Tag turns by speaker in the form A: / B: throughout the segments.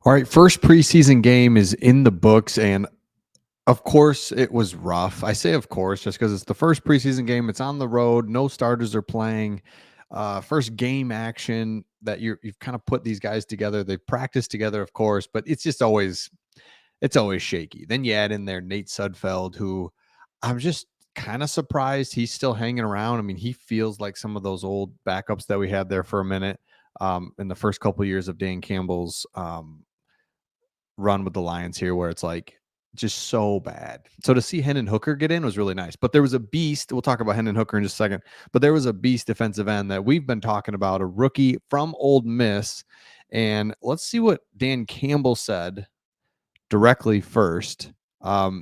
A: All right, first preseason game is in the books, and of course, it was rough. I say of course just because it's the first preseason game. It's on the road. No starters are playing. First game action that you've kind of put these guys together. They've practiced together, of course, but it's always shaky. Then you add in there Nate Sudfeld, who I'm just kind of surprised he's still hanging around. I mean, he feels like some of those old backups that we had there for a minute in the first couple of years of Dan Campbell's run with the Lions here, where it's like just so bad. So to see Hendon Hooker get in was really nice. But there was a beast. We'll talk about Hendon Hooker in just a second. But there was a beast defensive end that we've been talking about, a rookie from Ole Miss. And let's see what Dan Campbell said directly first.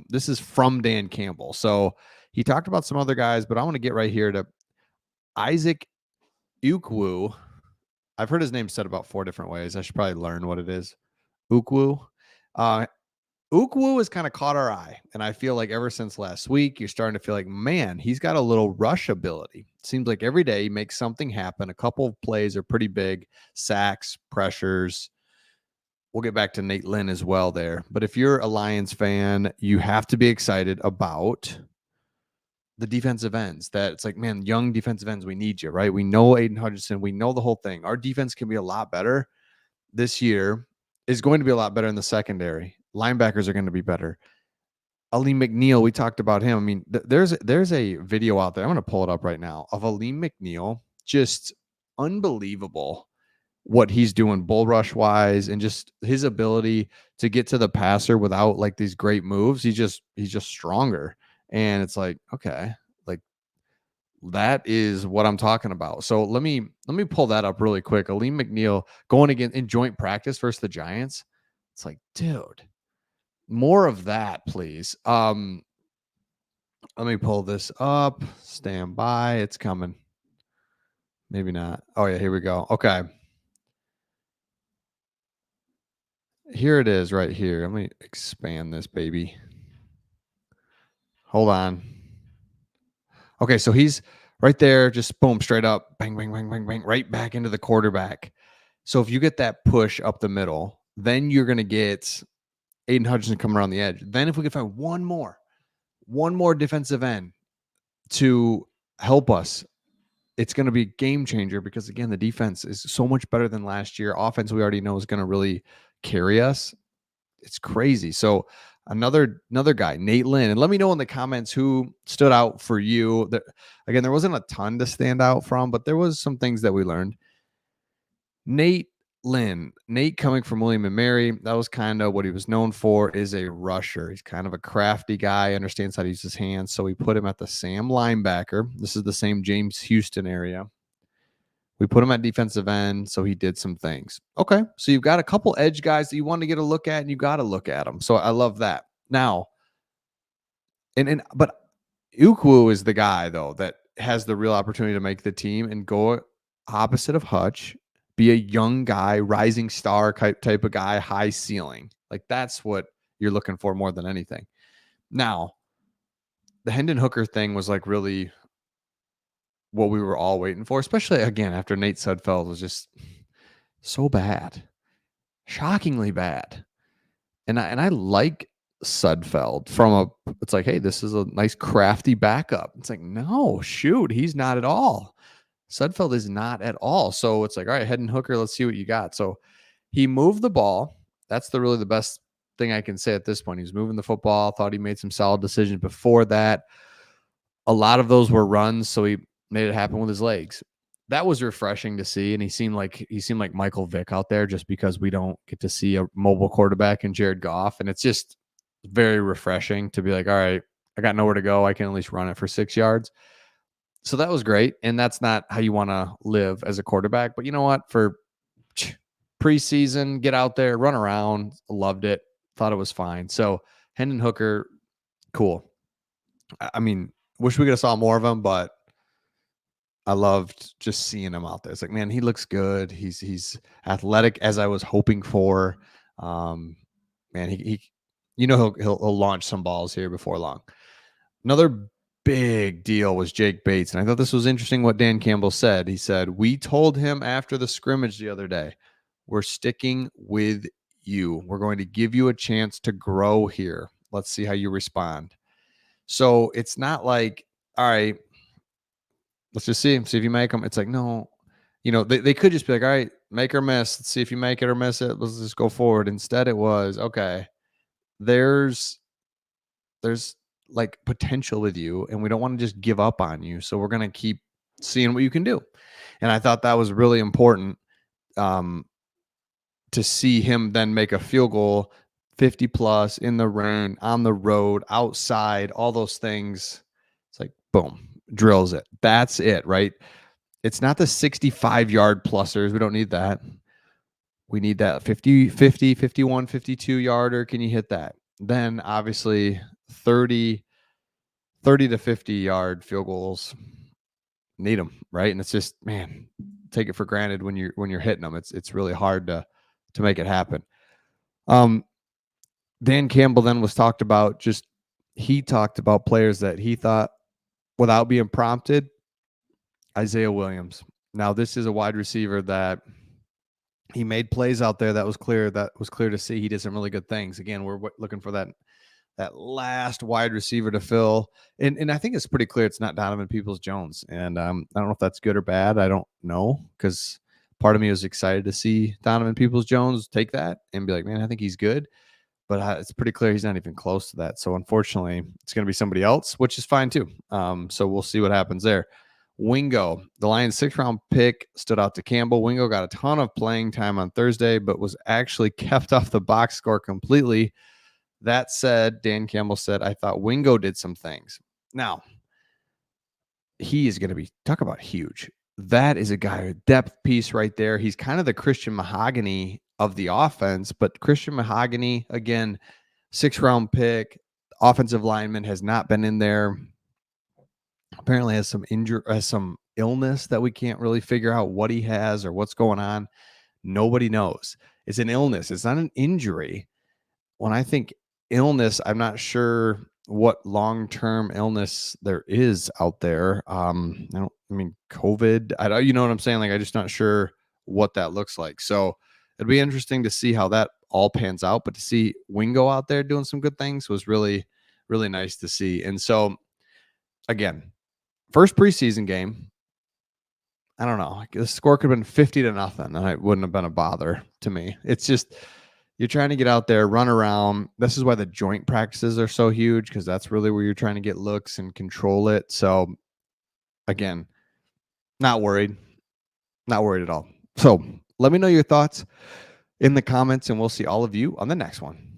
A: This is from Dan Campbell. So he talked about some other guys, but I want to get right here to Isaac Ukwu. I've heard his name said about 4 different ways. I should probably learn what it is. Ukwu. Ukwu has kind of caught our eye. And I feel like ever since last week, you're starting to feel like, man, he's got a little rush ability. It seems like every day he makes something happen. A couple of plays are pretty big, sacks, pressures. We'll get back to Nate Lynn as well there. But if you're a Lions fan, you have to be excited about the defensive ends. That it's like, man, young defensive ends, we need you, right? We know Aiden Hutchinson. We know the whole thing. Our defense can be a lot better this year. Is going to be a lot better in the secondary. Linebackers are going to be better. Aleem McNeil, we talked about him. I mean, there's a video out there. I'm going to pull it up right now of Aleem McNeil. Just unbelievable what he's doing bull rush wise, and just his ability to get to the passer without like these great moves. He's just stronger. And it's like, okay, like that is what I'm talking about. So let me pull that up really quick. Aleem McNeil going again in joint practice versus the Giants. It's like, dude, more of that, please. Let me pull this up. Stand by. It's coming. Maybe not. Oh yeah, here we go. Okay. Here it is right here. Let me expand this baby. Hold on. Okay, so he's right there, just boom, straight up, bang, bang, bang, bang, bang, right back into the quarterback. So if you get that push up the middle, then you're going to get Aiden Hutchinson coming around the edge. Then if we could find one more defensive end to help us, it's going to be a game changer, because again, the defense is so much better than last year. Offense, we already know, is going to really carry us. It's crazy. So another guy, Nate Lynn, and let me know in the comments who stood out for you. Again, there wasn't a ton to stand out from, but there was some things that we learned. Nate Lynn, Nate coming from William and Mary, that was kind of what he was known for, is a rusher. He's kind of a crafty guy, understands how to use his hands. So we put him at the Sam linebacker. This is the same James Houston area. We put him at defensive end, so he did some things. Okay, so you've got a couple edge guys that you want to get a look at, and you got to look at them. So I love that. Now, but Ukwu is the guy, though, that has the real opportunity to make the team and go opposite of Hutch, be a young guy, rising star type of guy, high ceiling. Like that's what you're looking for more than anything. Now, the Hendon Hooker thing was like really what we were all waiting for, especially again after Nate Sudfeld was just so bad, shockingly bad. And I like Sudfeld it's like, hey, this is a nice crafty backup. It's like, no, shoot, he's not at all. Sudfeld is not at all. So it's like, all right, Hendon Hooker, let's see what you got. So he moved the ball. That's really the best thing I can say at this point. He was moving the football. Thought he made some solid decisions before that. A lot of those were runs, so he made it happen with his legs. That was refreshing to see, and he seemed like Michael Vick out there, just because we don't get to see a mobile quarterback in Jared Goff, and it's just very refreshing to be like, all right, I got nowhere to go. I can at least run it for 6 yards. So that was great, and that's not how you want to live as a quarterback. But you know what? For preseason, get out there, run around. Loved it. Thought it was fine. So Hendon Hooker, cool. I mean, wish we could have saw more of him, but I loved just seeing him out there. It's like, man, he looks good. He's athletic as I was hoping for. Man, he he'll launch some balls here before long. Another big deal was Jake Bates, and I thought this was interesting what Dan Campbell said. He said, we told him after the scrimmage the other day, we're sticking with you. We're going to give you a chance to grow here. Let's see how you respond. So it's not like, all right, let's just see if you make them. It's like, no, they could just be like, all right, make or miss. Let's see if you make it or miss it. Let's just go forward. Instead, it was, okay, there's there's like potential with you, and we don't want to just give up on you. So we're gonna keep seeing what you can do. And I thought that was really important, um, to see him then make a field goal, 50 plus in the rain, on the road, outside, all those things. It's like boom, drills it. That's it, right? It's not the 65-yard plusers. We don't need that. We need that 50, 50, 51, 52 yarder. Can you hit that? Then obviously 30, 30 to 50-yard field goals, need them, right? And it's just, man, take it for granted when you're hitting them. It's really hard to make it happen. Um, Dan Campbell then was talked about, just he talked about players that he thought, without being prompted, Isaiah Williams. Now, this is a wide receiver that he made plays out there that was clear to see. He did some really good things. Again, we're looking for that last wide receiver to fill. And I think it's pretty clear it's not Donovan Peoples-Jones. And I don't know if that's good or bad. I don't know, because part of me was excited to see Donovan Peoples-Jones take that and be like, man, I think he's good. But it's pretty clear he's not even close to that. So unfortunately, it's going to be somebody else, which is fine too. So we'll see what happens there. Wingo, the Lions' 6th-round pick, stood out to Campbell. Wingo got a ton of playing time on Thursday, but was actually kept off the box score completely. That said, Dan Campbell said, I thought Wingo did some things. Now, he is going to be, talk about huge. That is a guy, a depth piece right there. He's kind of the Christian Mahogany of the offense, but Christian Mahogany, again, 6th-round pick, offensive lineman, has not been in there. Apparently has some injury, has some illness that we can't really figure out what he has or what's going on. Nobody knows. It's an illness. It's not an injury. When I think illness, I'm not sure what long-term illness there is out there. I mean, COVID, I don't, you know what I'm saying? Like, I'm just not sure what that looks like. So it'd be interesting to see how that all pans out, but to see Wingo out there doing some good things was really, really nice to see. And so again, first preseason game, I don't know. The score could have been 50-0, and it wouldn't have been a bother to me. It's just, you're trying to get out there, run around. This is why the joint practices are so huge, because that's really where you're trying to get looks and control it. So again, not worried at all. So let me know your thoughts in the comments, and we'll see all of you on the next one.